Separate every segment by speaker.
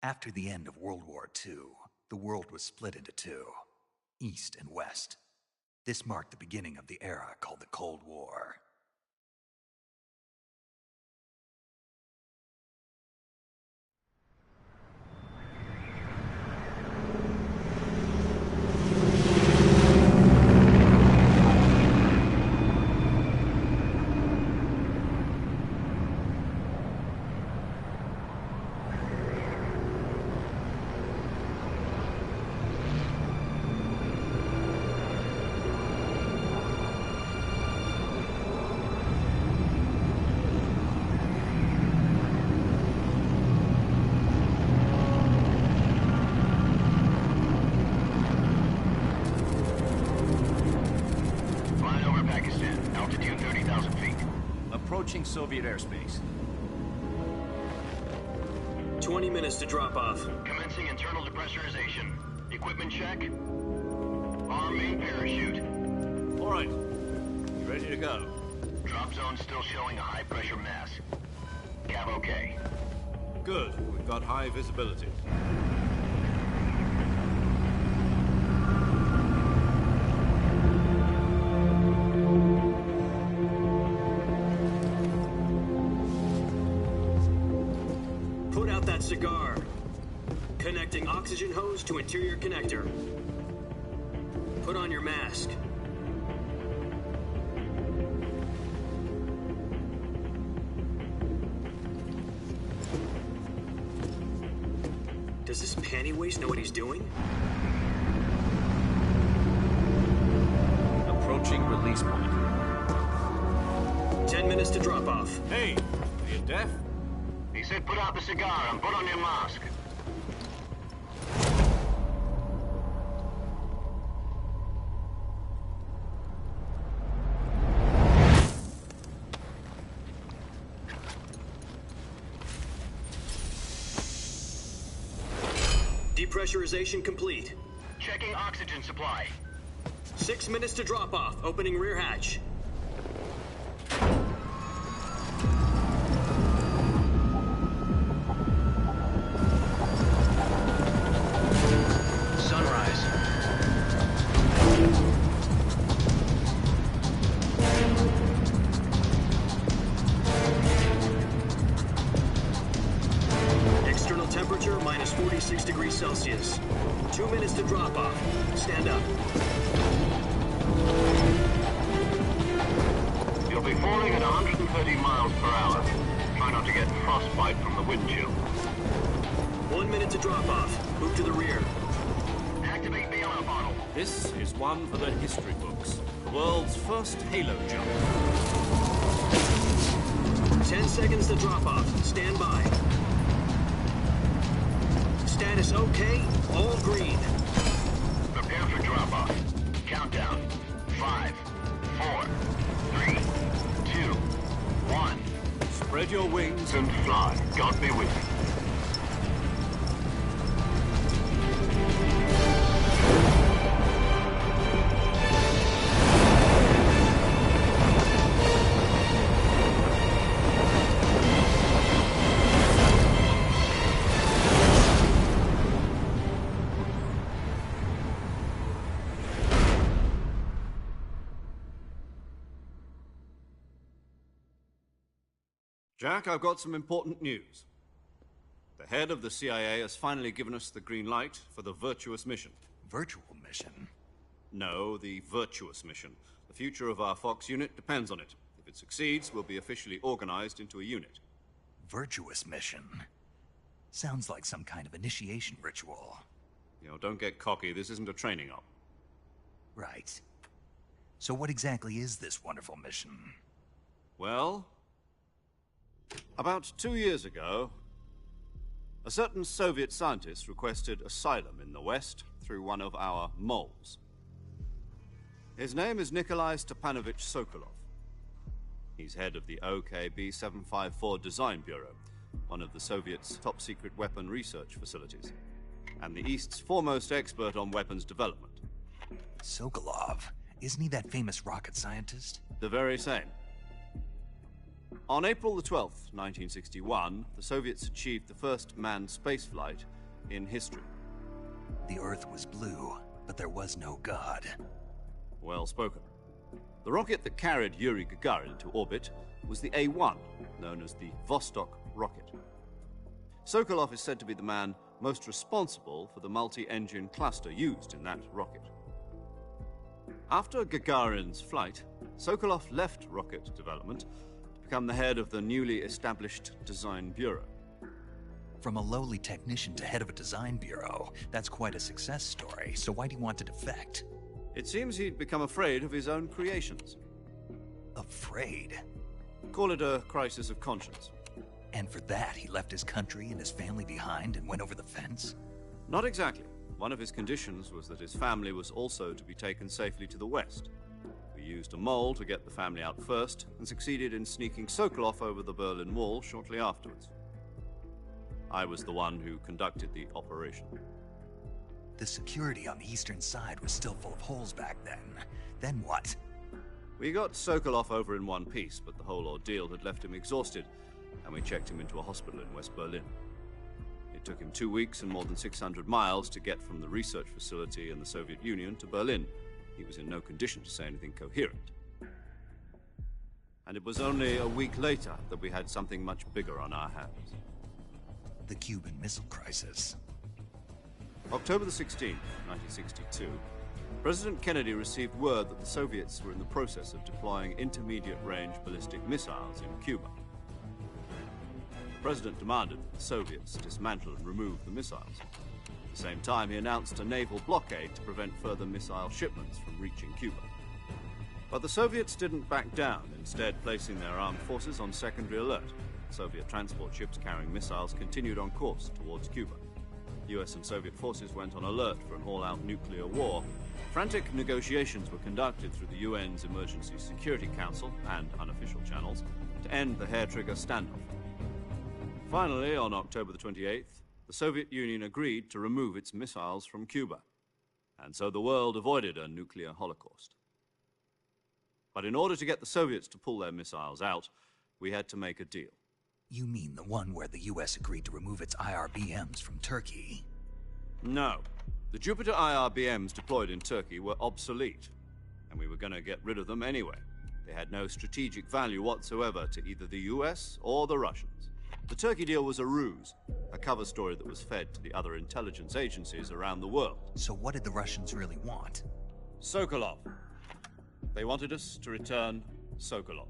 Speaker 1: After the end of World War II, the world was split into two, East and West. This marked the beginning of the era called the Cold War.
Speaker 2: Approaching Soviet airspace.
Speaker 3: 20 minutes to drop off.
Speaker 4: Commencing internal depressurization. Equipment check. Arm main parachute.
Speaker 2: All right. You ready to go?
Speaker 4: Drop zone still showing a high pressure mass. Cav okay.
Speaker 2: Good. We've got high visibility.
Speaker 3: Cigar. Connecting oxygen hose to interior connector. Put on your mask. Does this panty waste know what he's doing?
Speaker 2: Approaching release point.
Speaker 3: 10 minutes to drop off.
Speaker 2: Hey, are you deaf?
Speaker 4: He said put out the cigar and put on your mask.
Speaker 3: Depressurization complete.
Speaker 4: Checking oxygen supply.
Speaker 3: 6 minutes to drop off. Opening rear hatch. Temperature minus 46 degrees Celsius. 2 minutes to drop off. Stand up.
Speaker 4: You'll be falling at 130 miles per hour. Try not to get frostbite from the wind chill.
Speaker 3: 1 minute to drop off. Move to the rear.
Speaker 4: Activate bailout bottle.
Speaker 2: This is one for the history books. The world's first halo jump.
Speaker 3: 10 seconds to drop off. Stand by. Status okay, all green.
Speaker 4: Prepare for drop-off. Countdown. 5, 4, 3, 2, 1.
Speaker 2: Spread your wings
Speaker 4: And fly. God be with you.
Speaker 2: Jack, I've got some important news. The head of the CIA has finally given us the green light for the virtuous mission.
Speaker 1: Virtual mission?
Speaker 2: No, the virtuous mission. The future of our Fox unit depends on it. If it succeeds, we'll be officially organized into a unit.
Speaker 1: Virtuous mission? Sounds like some kind of initiation ritual.
Speaker 2: You know, don't get cocky. This isn't a training op.
Speaker 1: Right. So what exactly is this wonderful mission?
Speaker 2: Well, about 2 years ago, a certain Soviet scientist requested asylum in the West through one of our moles. His name is Nikolai Stepanovich Sokolov. He's head of the OKB 754 Design Bureau, one of the Soviets' top-secret weapon research facilities, and the East's foremost expert on weapons development.
Speaker 1: Sokolov? Isn't he that famous rocket scientist?
Speaker 2: The very same. On April the 12th, 1961, the Soviets achieved the first manned spaceflight in history.
Speaker 1: The Earth was blue, but there was no God.
Speaker 2: Well spoken. The rocket that carried Yuri Gagarin to orbit was the A-1, known as the Vostok rocket. Sokolov is said to be the man most responsible for the multi-engine cluster used in that rocket. After Gagarin's flight, Sokolov left rocket development to become the head of the newly established Design Bureau.
Speaker 1: From a lowly technician to head of a design bureau, that's quite a success story, so why do you want to defect?
Speaker 2: It seems he'd become afraid of his own creations.
Speaker 1: Afraid?
Speaker 2: Call it a crisis of conscience.
Speaker 1: And for that, he left his country and his family behind and went over the fence?
Speaker 2: Not exactly. One of his conditions was that his family was also to be taken safely to the west. We used a mole to get the family out first and succeeded in sneaking Sokolov over the Berlin Wall shortly afterwards. I was the one who conducted the operation.
Speaker 1: The security on the eastern side was still full of holes back then. Then what?
Speaker 2: We got Sokolov over in one piece, but the whole ordeal had left him exhausted, and we checked him into a hospital in West Berlin. It took him 2 weeks and more than 600 miles to get from the research facility in the Soviet Union to Berlin. He was in no condition to say anything coherent. And it was only a week later that we had something much bigger on our hands.
Speaker 1: The Cuban Missile Crisis.
Speaker 2: October the 16th, 1962, President Kennedy received word that the Soviets were in the process of deploying intermediate-range ballistic missiles in Cuba. The President demanded that the Soviets dismantle and remove the missiles. At the same time, he announced a naval blockade to prevent further missile shipments from reaching Cuba. But the Soviets didn't back down, instead placing their armed forces on secondary alert. Soviet transport ships carrying missiles continued on course towards Cuba. US and Soviet forces went on alert for an all-out nuclear war. Frantic negotiations were conducted through the UN's Emergency Security Council and unofficial channels to end the hair-trigger standoff. Finally, on October the 28th, the Soviet Union agreed to remove its missiles from Cuba. And so the world avoided a nuclear holocaust. But in order to get the Soviets to pull their missiles out, we had to make a deal.
Speaker 1: You mean the one where the US agreed to remove its IRBMs from Turkey?
Speaker 2: No. The Jupiter IRBMs deployed in Turkey were obsolete, and we were going to get rid of them anyway. They had no strategic value whatsoever to either the US or the Russians. The Turkey deal was a ruse, a cover story that was fed to the other intelligence agencies around the world.
Speaker 1: So what did the Russians really want?
Speaker 2: Sokolov. They wanted us to return Sokolov.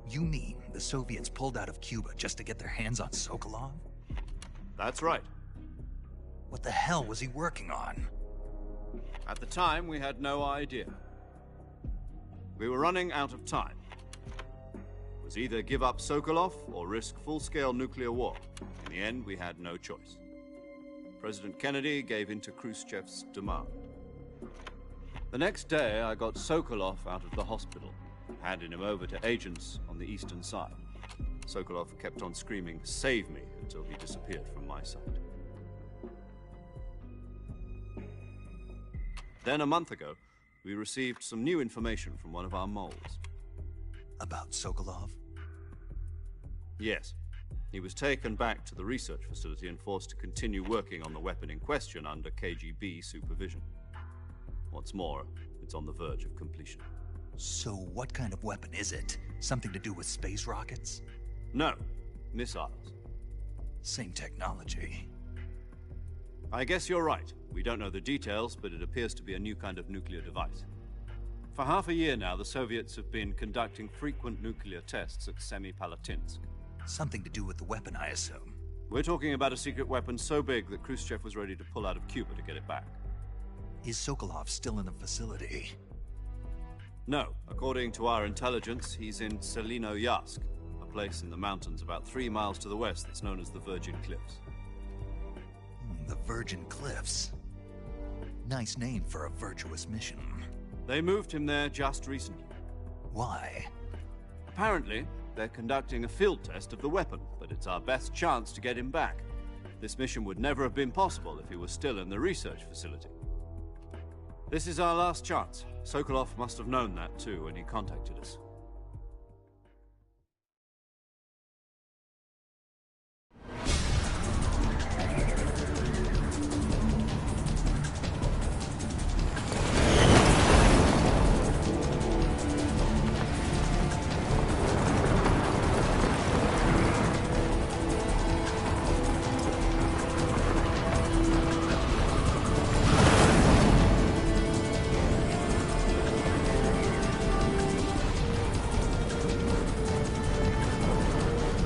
Speaker 1: You mean the Soviets pulled out of Cuba just to get their hands on Sokolov?
Speaker 2: That's right.
Speaker 1: What the hell was he working on?
Speaker 2: At the time, we had no idea. We were running out of time. It was either give up Sokolov or risk full-scale nuclear war. In the end, we had no choice. President Kennedy gave in to Khrushchev's demand. The next day, I got Sokolov out of the hospital, handing him over to agents on the eastern side. Sokolov kept on screaming, "Save me," until he disappeared from my sight. Then, a month ago, we received some new information from one of our moles.
Speaker 1: About Sokolov?
Speaker 2: Yes. He was taken back to the research facility and forced to continue working on the weapon in question under KGB supervision. What's more, it's on the verge of completion.
Speaker 1: So what kind of weapon is it? Something to do with space rockets?
Speaker 2: No, missiles.
Speaker 1: Same technology.
Speaker 2: I guess you're right. We don't know the details, but it appears to be a new kind of nuclear device. For half a year now, the Soviets have been conducting frequent nuclear tests at Semipalatinsk.
Speaker 1: Something to do with the weapon, I assume.
Speaker 2: We're talking about a secret weapon so big that Khrushchev was ready to pull out of Cuba to get it back.
Speaker 1: Is Sokolov still in the facility?
Speaker 2: No. According to our intelligence, he's in Selino-Yarsk, a place in the mountains about 3 miles to the west that's known as the Virgin Cliffs.
Speaker 1: The Virgin Cliffs. Nice name for a virtuous mission.
Speaker 2: They moved him there just recently.
Speaker 1: Why?
Speaker 2: Apparently, they're conducting a field test of the weapon, but it's our best chance to get him back. This mission would never have been possible if he was still in the research facility. This is our last chance. Sokolov must have known that too when he contacted us.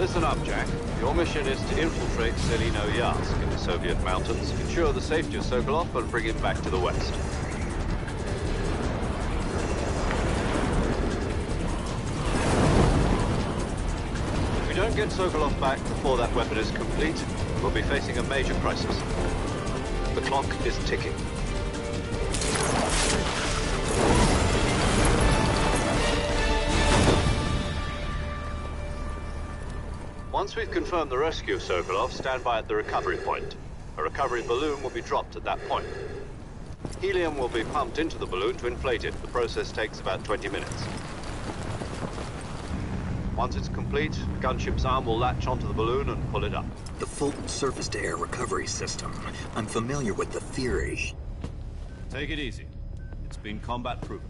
Speaker 2: Listen up, Jack. Your mission is to infiltrate Selino Yask in the Soviet mountains, ensure the safety of Sokolov, and bring him back to the West. If we don't get Sokolov back before that weapon is complete, we'll be facing a major crisis. The clock is ticking. Once we've confirmed the rescue of Sokolov, stand by at the recovery point. A recovery balloon will be dropped at that point. Helium will be pumped into the balloon to inflate it. The process takes about 20 minutes. Once it's complete, the gunship's arm will latch onto the balloon and pull it up.
Speaker 3: The Fulton surface-to-air recovery system. I'm familiar with the theory.
Speaker 2: Take it easy. It's been combat-proven.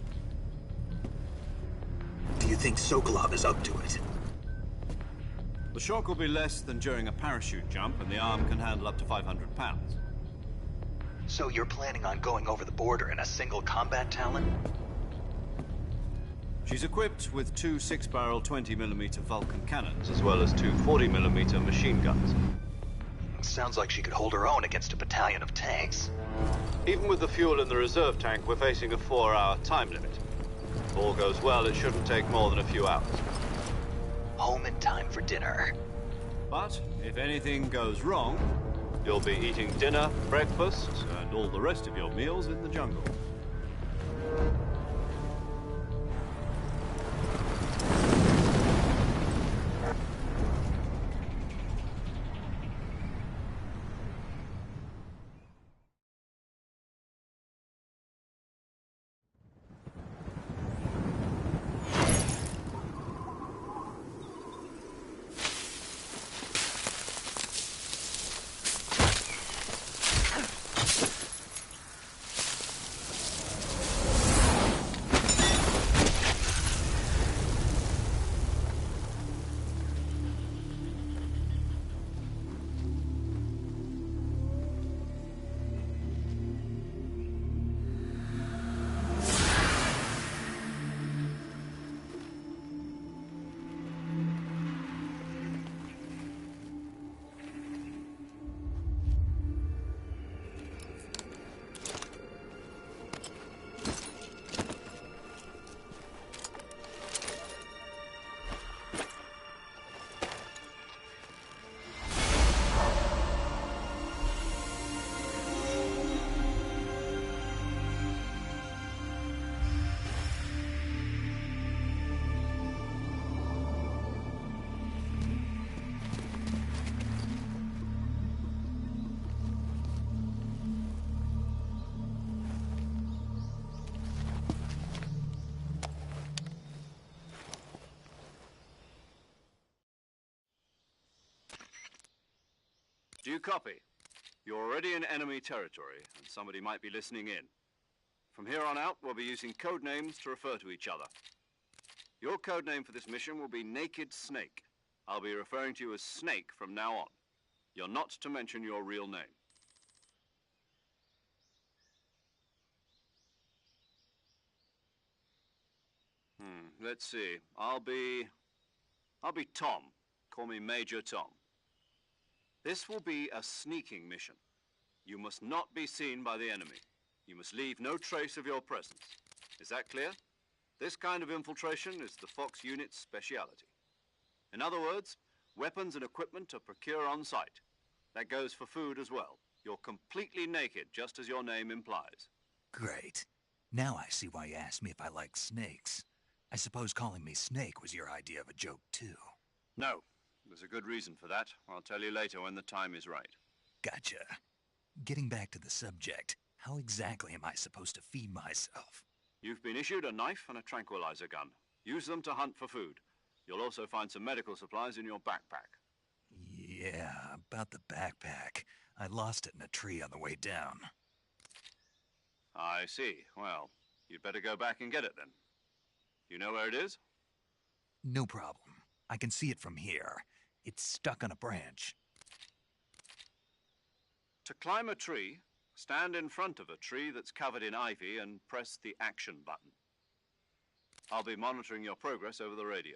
Speaker 3: Do you think Sokolov is up to it?
Speaker 2: The shock will be less than during a parachute jump, and the arm can handle up to 500 pounds.
Speaker 1: So you're planning on going over the border in a single combat Talon?
Speaker 2: She's equipped with two 6-barrel 20mm Vulcan cannons, as well as two 40mm machine guns.
Speaker 1: Sounds like she could hold her own against a battalion of tanks.
Speaker 2: Even with the fuel in the reserve tank, we're facing a 4-hour time limit. If all goes well, it shouldn't take more than a few hours.
Speaker 1: Home in time for dinner.
Speaker 2: But if anything goes wrong, you'll be eating dinner, breakfast, and all the rest of your meals in the jungle. Do you copy? You're already in enemy territory, and somebody might be listening in. From here on out, we'll be using code names to refer to each other. Your code name for this mission will be Naked Snake. I'll be referring to you as Snake from now on. You're not to mention your real name. Let's see. I'll be Tom. Call me Major Tom. This will be a sneaking mission. You must not be seen by the enemy. You must leave no trace of your presence. Is that clear? This kind of infiltration is the Fox unit's speciality. In other words, weapons and equipment are procured on site. That goes for food as well. You're completely naked, just as your name implies.
Speaker 1: Great. Now I see why you asked me if I like snakes. I suppose calling me Snake was your idea of a joke, too.
Speaker 2: No. There's a good reason for that. I'll tell you later when the time is right.
Speaker 1: Gotcha. Getting back to the subject, how exactly am I supposed to feed myself?
Speaker 2: You've been issued a knife and a tranquilizer gun. Use them to hunt for food. You'll also find some medical supplies in your backpack.
Speaker 1: Yeah, about the backpack. I lost it in a tree on the way down.
Speaker 2: I see. Well, you'd better go back and get it then. You know where it is?
Speaker 1: No problem. I can see it from here. It's stuck on a branch.
Speaker 2: To climb a tree, stand in front of a tree that's covered in ivy and press the action button. I'll be monitoring your progress over the radio.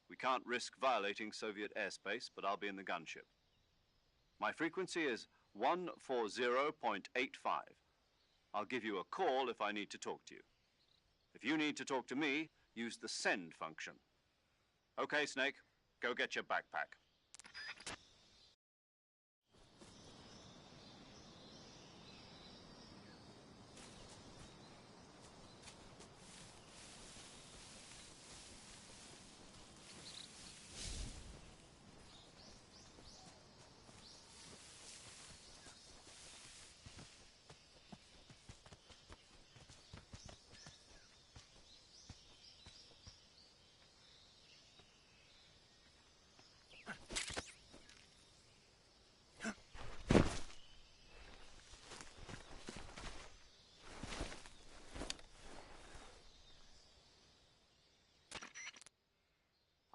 Speaker 2: We can't risk violating Soviet airspace, but I'll be in the gunship. My frequency is 140.85. I'll give you a call if I need to talk to you. If you need to talk to me, use the send function. Okay, Snake, go get your backpack.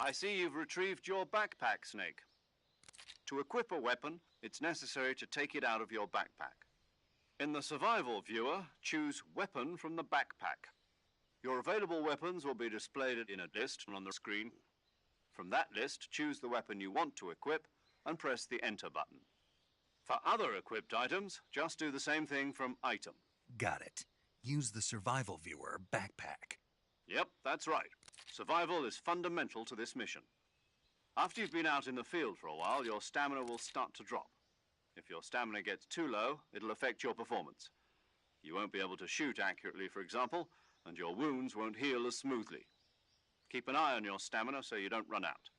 Speaker 2: I see you've retrieved your backpack, Snake. To equip a weapon, it's necessary to take it out of your backpack. In the survival viewer, choose Weapon from the backpack. Your available weapons will be displayed in a list on the screen. From that list, choose the weapon you want to equip and press the Enter button. For other equipped items, just do the same thing from Item.
Speaker 1: Got it. Use the survival viewer backpack.
Speaker 2: Yep, that's right. Survival is fundamental to this mission. After you've been out in the field for a while, your stamina will start to drop. If your stamina gets too low, it'll affect your performance. You won't be able to shoot accurately, for example, and your wounds won't heal as smoothly. Keep an eye on your stamina so you don't run out.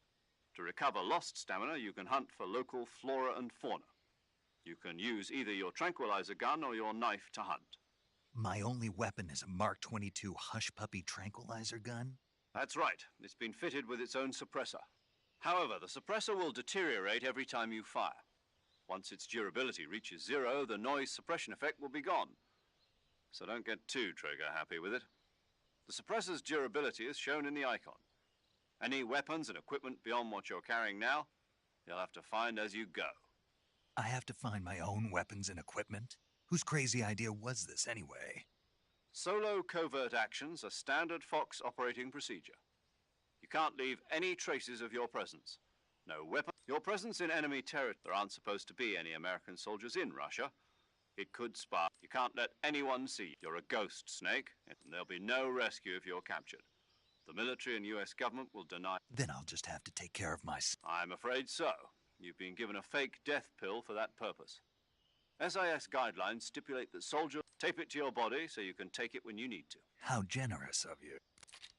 Speaker 2: To recover lost stamina, you can hunt for local flora and fauna. You can use either your tranquilizer gun or your knife to hunt.
Speaker 1: My only weapon is a Mark 22 Hush Puppy tranquilizer gun?
Speaker 2: That's right. It's been fitted with its own suppressor. However, the suppressor will deteriorate every time you fire. Once its durability reaches 0, the noise suppression effect will be gone. So don't get too trigger happy with it. The suppressor's durability is shown in the icon. Any weapons and equipment beyond what you're carrying now, you'll have to find as you go.
Speaker 1: I have to find my own weapons and equipment? Whose crazy idea was this anyway?
Speaker 2: Solo covert actions are standard Fox operating procedure. You can't leave any traces of your presence. No weapon. Your presence in enemy territory. There aren't supposed to be any American soldiers in Russia. It could spark. You can't let anyone see you. You're a ghost, Snake, and there'll be no rescue if you're captured. The military and US government will deny.
Speaker 1: Then I'll just have to take care of myself.
Speaker 2: I'm afraid so. You've been given a fake death pill for that purpose. SIS guidelines stipulate that soldiers tape it to your body so you can take it when you need to.
Speaker 1: How generous of you.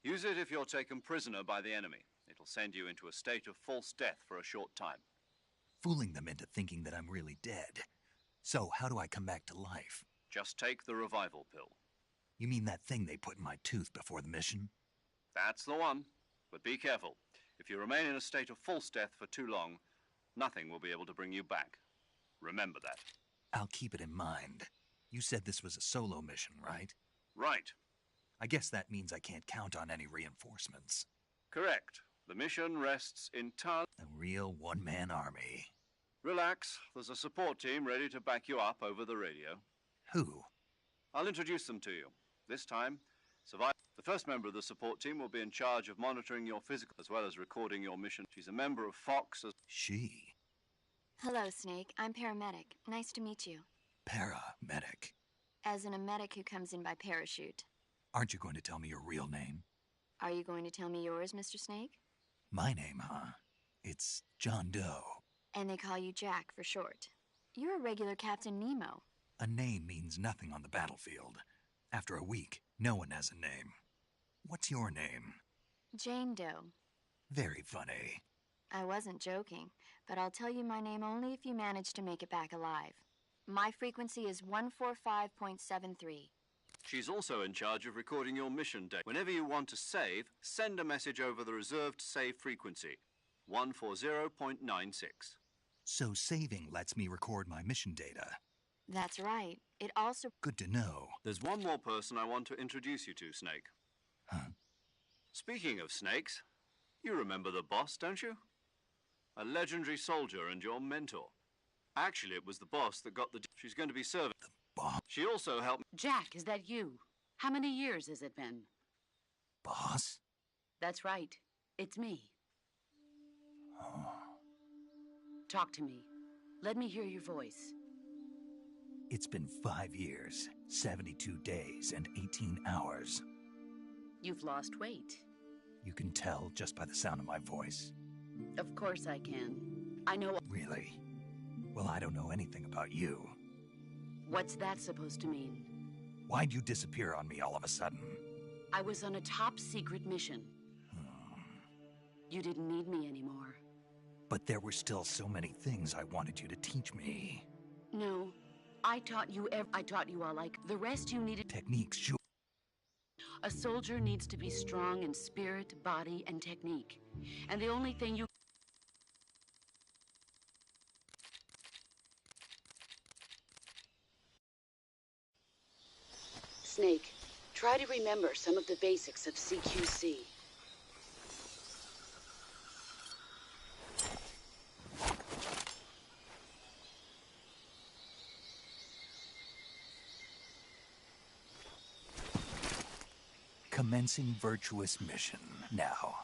Speaker 2: Use it if you're taken prisoner by the enemy. It'll send you into a state of false death for a short time.
Speaker 1: Fooling them into thinking that I'm really dead. So, how do I come back to life?
Speaker 2: Just take the revival pill.
Speaker 1: You mean that thing they put in my tooth before the mission?
Speaker 2: That's the one. But be careful. If you remain in a state of false death for too long, nothing will be able to bring you back. Remember that.
Speaker 1: I'll keep it in mind. You said this was a solo mission, right?
Speaker 2: Right.
Speaker 1: I guess that means I can't count on any reinforcements.
Speaker 2: Correct. The mission rests entirely...
Speaker 1: A real one-man army.
Speaker 2: Relax. There's a support team ready to back you up over the radio.
Speaker 1: Who?
Speaker 2: I'll introduce them to you. This time, the first member of the support team will be in charge of monitoring your physical as well as recording your mission. She's a member of Fox as...
Speaker 1: She?
Speaker 5: Hello, Snake. I'm paramedic. Nice to meet you.
Speaker 1: Paramedic.
Speaker 5: As in a medic who comes in by parachute.
Speaker 1: Aren't you going to tell me your real name?
Speaker 5: Are you going to tell me yours, Mr. Snake?
Speaker 1: My name, huh? It's John Doe.
Speaker 5: And they call you Jack for short. You're a regular Captain Nemo.
Speaker 1: A name means nothing on the battlefield. After a week, no one has a name. What's your name?
Speaker 5: Jane Doe.
Speaker 1: Very funny.
Speaker 5: I wasn't joking, but I'll tell you my name only if you manage to make it back alive. My frequency is 145.73.
Speaker 2: She's also in charge of recording your mission data. Whenever you want to save, send a message over the reserved save frequency, 140.96.
Speaker 1: So saving lets me record my mission data.
Speaker 5: That's right. It also...
Speaker 1: Good to know.
Speaker 2: There's one more person I want to introduce you to, Snake.
Speaker 1: Huh?
Speaker 2: Speaking of snakes, you remember the boss, don't you? A legendary soldier and your mentor. Actually, it was the boss that got the... She's going to be serving...
Speaker 1: The boss?
Speaker 2: She also helped...
Speaker 6: Jack, is that you? How many years has it been?
Speaker 1: Boss?
Speaker 6: That's right. It's me. Talk to me. Let me hear your voice.
Speaker 1: It's been 5 years, 72 days, and 18 hours.
Speaker 6: You've lost weight.
Speaker 1: You can tell just by the sound of my voice.
Speaker 6: Of course I can. I know...
Speaker 1: Really? Well, I don't know anything about you.
Speaker 6: What's that supposed to mean?
Speaker 1: Why'd you disappear on me all of a sudden?
Speaker 6: I was on a top-secret mission. You didn't need me anymore.
Speaker 1: But there were still so many things I wanted you to teach me.
Speaker 6: No. I taught you all, like, the rest you needed...
Speaker 1: Techniques, sure.
Speaker 6: A soldier needs to be strong in spirit, body, and technique. And the only thing you... Snake, try to remember some of the basics of CQC.
Speaker 1: Commencing virtuous mission now.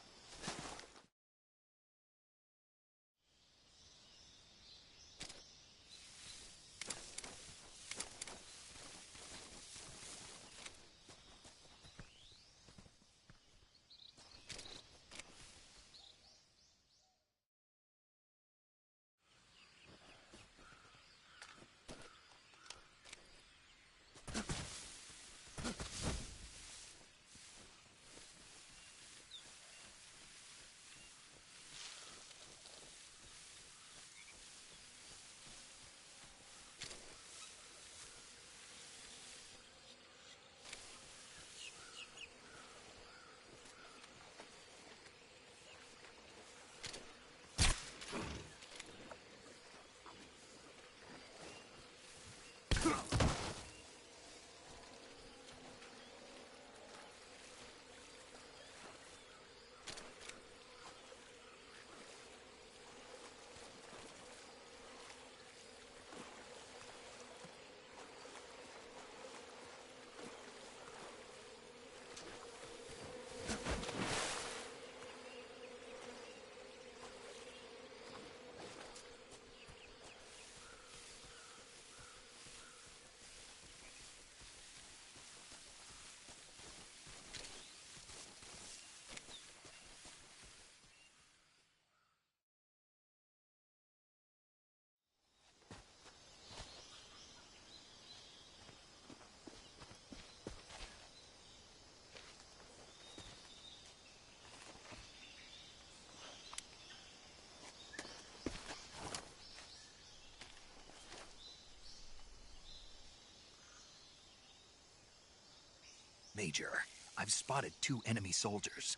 Speaker 1: Major, I've spotted 2 enemy soldiers.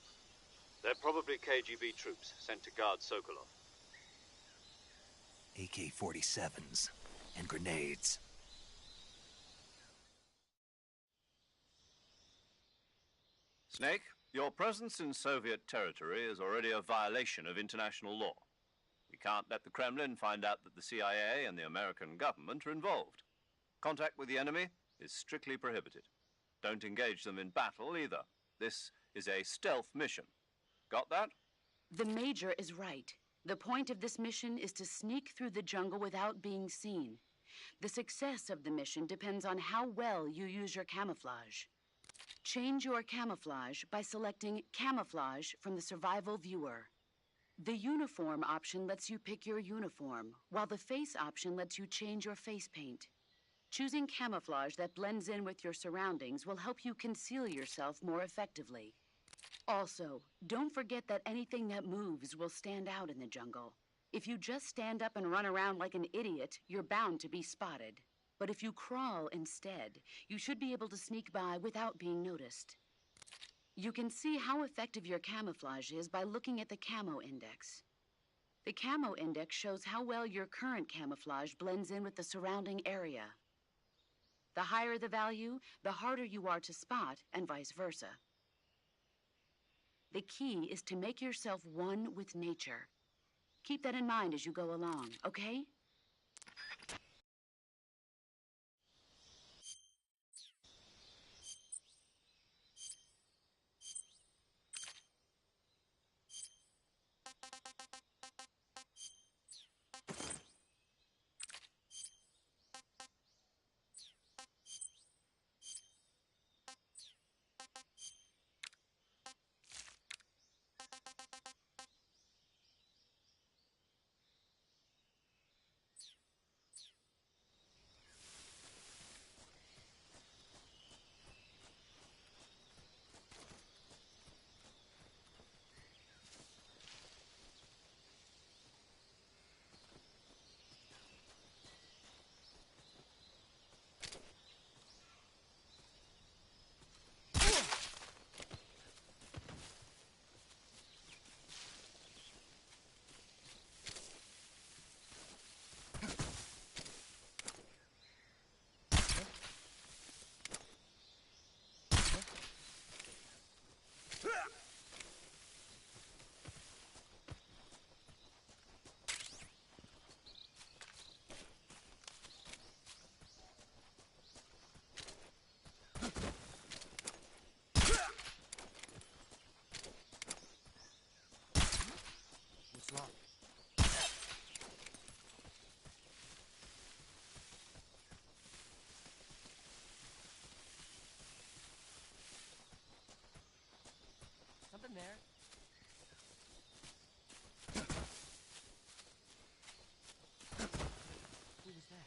Speaker 2: They're probably KGB troops sent to guard Sokolov.
Speaker 1: AK-47s and grenades.
Speaker 2: Snake, your presence in Soviet territory is already a violation of international law. We can't let the Kremlin find out that the CIA and the American government are involved. Contact with the enemy is strictly prohibited. Don't engage them in battle either. This is a stealth mission. Got that?
Speaker 6: The Major is right. The point of this mission is to sneak through the jungle without being seen. The success of the mission depends on how well you use your camouflage. Change your camouflage by selecting Camouflage from the Survival Viewer. The Uniform option lets you pick your uniform, while the Face option lets you change your face paint. Choosing camouflage that blends in with your surroundings will help you conceal yourself more effectively. Also, don't forget that anything that moves will stand out in the jungle. If you just stand up and run around like an idiot, you're bound to be spotted. But if you crawl instead, you should be able to sneak by without being noticed. You can see how effective your camouflage is by looking at the Camo Index. The Camo Index shows how well your current camouflage blends in with the surrounding area. The higher the value, the harder you are to spot, and vice versa. The key is to make yourself one with nature. Keep that in mind as you go along, okay?
Speaker 7: in there. Who was that?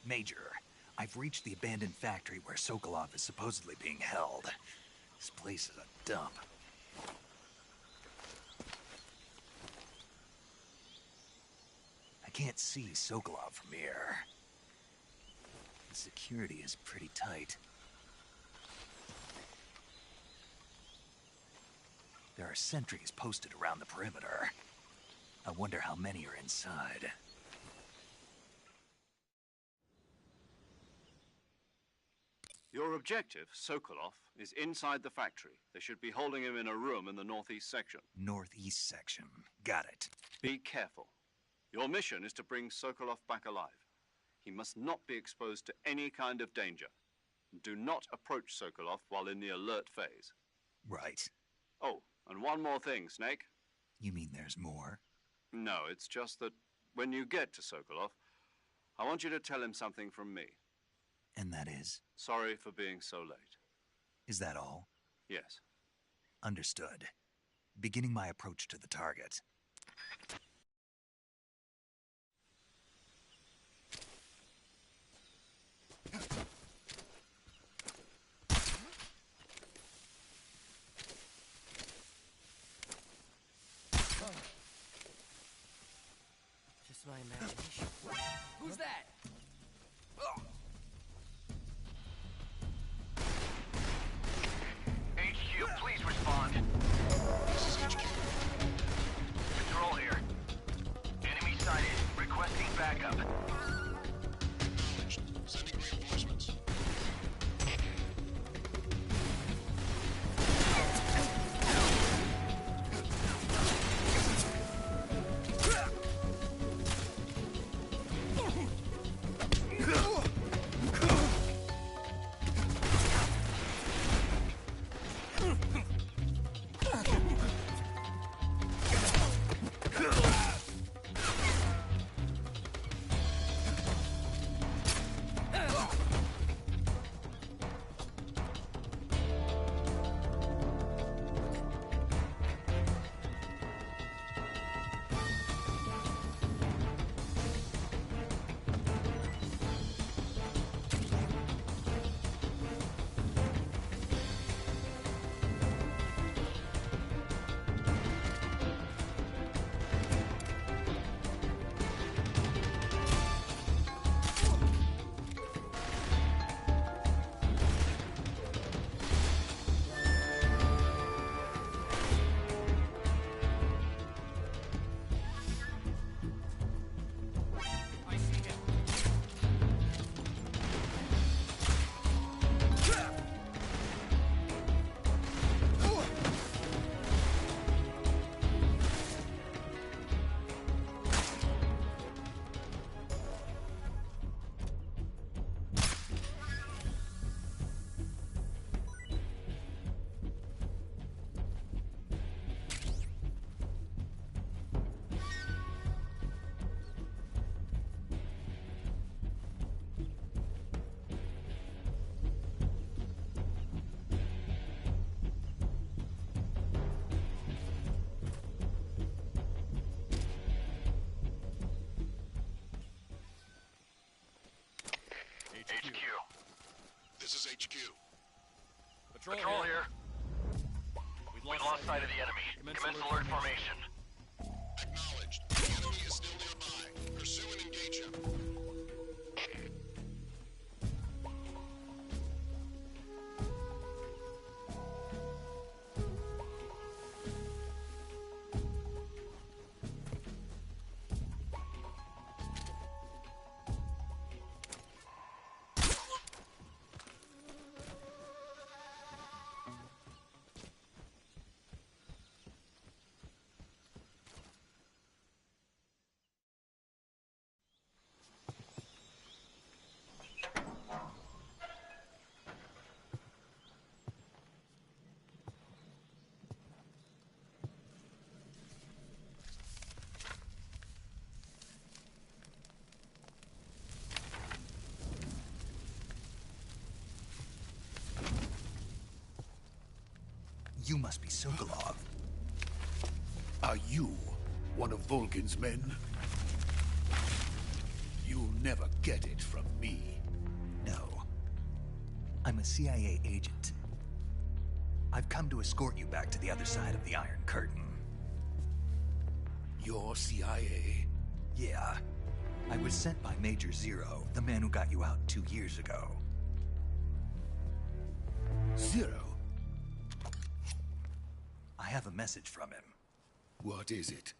Speaker 1: Major, I've reached the abandoned factory where Sokolov is supposedly being held. This place is a dump. I can't see Sokolov from here. The security is pretty tight. There are sentries posted around the perimeter. I wonder how many are inside.
Speaker 2: Your objective, Sokolov, is inside the factory. They should be holding him in a room in the northeast section.
Speaker 1: Northeast section. Got it.
Speaker 2: Be careful. Your mission is to bring Sokolov back alive. He must not be exposed to any kind of danger. Do not approach Sokolov while in the alert phase.
Speaker 1: Right.
Speaker 2: Oh, and one more thing, Snake.
Speaker 1: You mean there's more?
Speaker 2: No, it's just that when you get to Sokolov, I want you to tell him something from me.
Speaker 1: And that is?
Speaker 2: Sorry for being so late.
Speaker 1: Is that all?
Speaker 2: Yes.
Speaker 1: Understood. Beginning my approach to the target.
Speaker 7: Just my imagination. Who's that?
Speaker 4: HQ, please respond.
Speaker 1: This is HQ.
Speaker 8: HQ.
Speaker 4: Patrol here. We've lost sight of the enemy. Commence alert formation.
Speaker 8: Acknowledged. The enemy is still nearby. Pursue and engage him.
Speaker 1: You must be Sokolov.
Speaker 9: Are you one of Volgin's men? You'll never get it from me.
Speaker 1: No. I'm a CIA agent. I've come to escort you back to the other side of the Iron Curtain.
Speaker 9: You're CIA?
Speaker 1: Yeah. I was sent by Major Zero, the man who got you out 2 years ago.
Speaker 9: Zero?
Speaker 1: I have a message from him.
Speaker 9: What is it?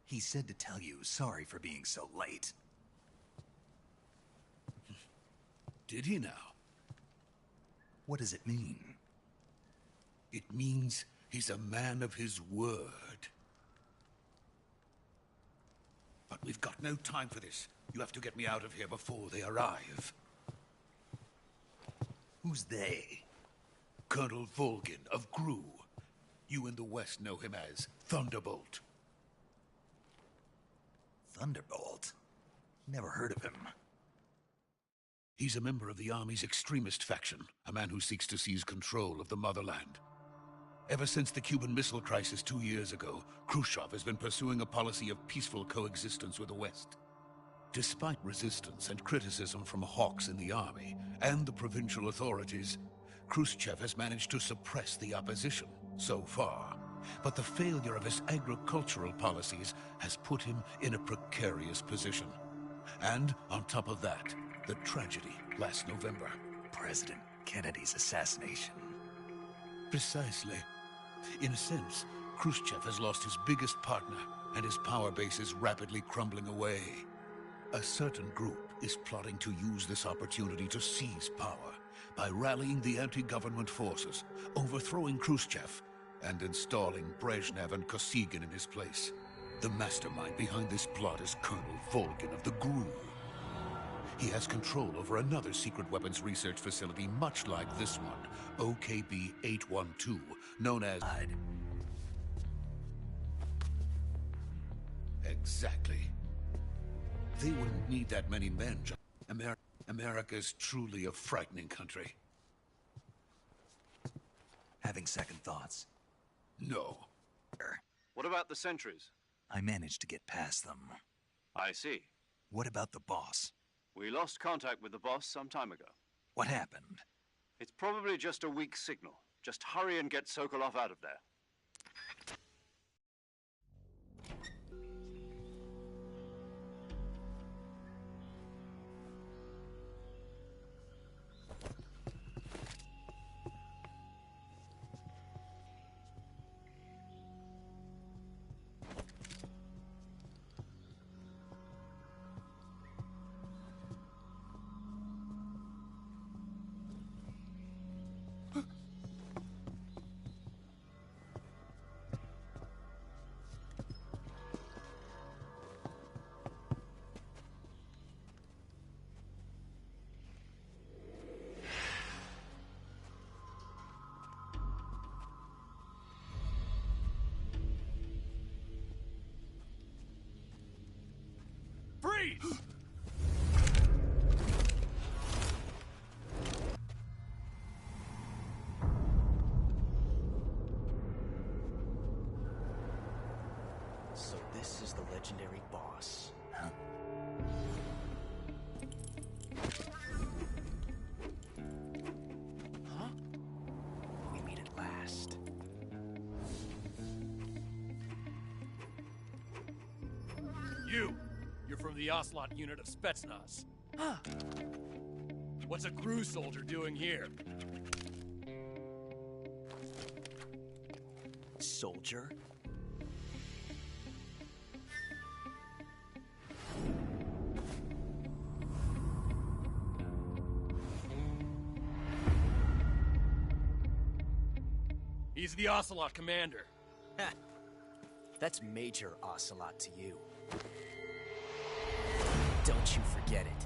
Speaker 1: He said to tell you sorry for being so late.
Speaker 9: Did he now?
Speaker 1: What does it mean?
Speaker 9: It means he's a man of his word. But we've got no time for this. You have to get me out of here before they arrive.
Speaker 1: Who's they?
Speaker 9: Colonel Volgin of GRU. You in the West know him as Thunderbolt.
Speaker 1: Thunderbolt? Never heard of him.
Speaker 9: He's a member of the Army's extremist faction, a man who seeks to seize control of the motherland. Ever since the Cuban Missile Crisis 2 years ago, Khrushchev has been pursuing a policy of peaceful coexistence with the West. Despite resistance and criticism from hawks in the Army and the provincial authorities, Khrushchev has managed to suppress the opposition so far. But the failure of his agricultural policies has put him in a precarious position. And on top of that, the tragedy last November.
Speaker 1: President Kennedy's assassination.
Speaker 9: Precisely. In a sense, Khrushchev has lost his biggest partner, and his power base is rapidly crumbling away. A certain group is plotting to use this opportunity to seize power by rallying the anti-government forces, overthrowing Khrushchev, and installing Brezhnev and Kosygin in his place. The mastermind behind this plot is Colonel Volgin of the GRU. He has control over another secret weapons research facility much like this one, OKB-812, known as... Exactly. They wouldn't need that many men. America's truly a frightening country.
Speaker 1: Having second thoughts?
Speaker 9: No.
Speaker 2: What about the sentries?
Speaker 1: I managed to get past them.
Speaker 2: I see.
Speaker 1: What about the boss?
Speaker 2: We lost contact with the boss some time ago.
Speaker 1: What happened?
Speaker 2: It's probably just a weak signal. Just hurry and get Sokolov out of there.
Speaker 9: Freeze!
Speaker 7: So this is the legendary boss.
Speaker 1: Huh?
Speaker 7: last.
Speaker 4: You're from the Ocelot unit of Spetsnaz. What's a crew soldier doing here?
Speaker 7: Soldier?
Speaker 4: He's the Ocelot commander.
Speaker 7: Ha! That's Major Ocelot to you. Don't you forget it.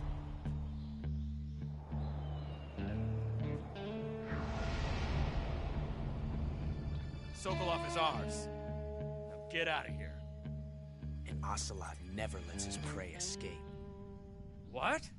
Speaker 4: Sokolov is ours. Now get out of here.
Speaker 7: And Ocelot never lets his prey escape.
Speaker 4: What?